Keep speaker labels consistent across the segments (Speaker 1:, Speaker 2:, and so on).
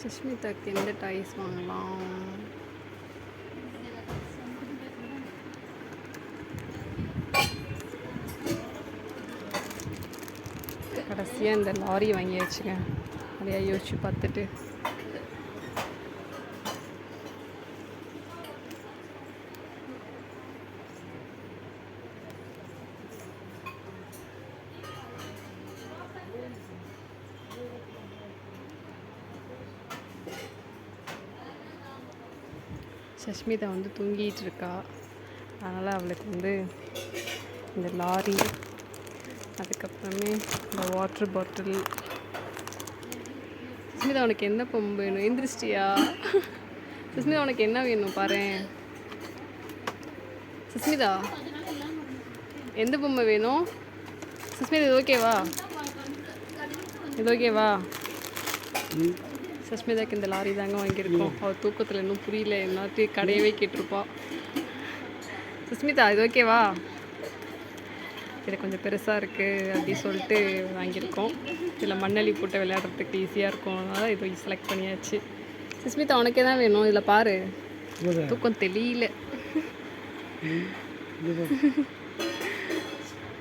Speaker 1: சுஷ்மிதாக்கு எந்த டாய்ஸ் வாங்கலாம்? கடைசியாக இந்த லாரி வாங்கியாச்சுங்க. நிறையா யோசிச்சு பார்த்துட்டு சஷ்மிதா வந்து தூங்கிட்டு இருக்கா. அதனால் அவளுக்கு வந்து இந்த லாரி, அதுக்கப்புறமே இந்த வாட்டர் பாட்டில். சுஸ்மிதா உனக்கு என்ன பொம்மை வேணும்? எந்திரிச்சிட்டியா? சுஸ்மிதா உனக்கு என்ன வேணும் பாரு. சுஸ்மிதா எந்த பொம்மை வேணும்? சுஸ்மிதா இது ஓகேவா? இது ஓகேவா? சுஷ்மிதாக்கு இந்த லாரி தாங்க வாங்கியிருக்கோம். அவள் தூக்கத்தில் இன்னும் புரியல, எல்லாத்தையும் கடையவே கேட்டிருப்பா. சுஷ்மிதா இது ஓகேவா? இது கொஞ்சம் பெருசாக இருக்குது அப்படின்னு சொல்லிட்டு வாங்கியிருக்கோம். இதில் மண்ணள்ளி போட்டு விளையாடுறதுக்கு ஈஸியாக இருக்கும், அதனால் இது செலக்ட் பண்ணியாச்சு. சுஷ்மிதா உனக்கே தான் வேணும். இதில் பாரு, தூக்கம் தெரியல.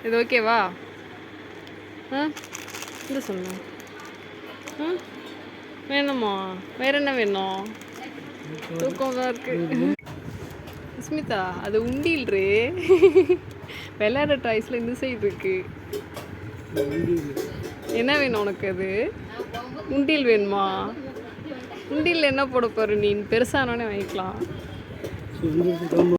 Speaker 1: இது ஓகேவா? இது சொன்னேன். வேணுமா? வேற என்ன வேணும்? தூக்கம் தான் இருக்கு. சுஸ்மிதா அது உண்டில்ரே. விளையாட டாய்ஸில் இந்த சைடு இருக்கு. என்ன வேணும் உனக்கு? அது உண்டில் வேணுமா? உண்டில் என்ன போட போற? நீ பெருசானோடனே வாங்கிக்கலாம்.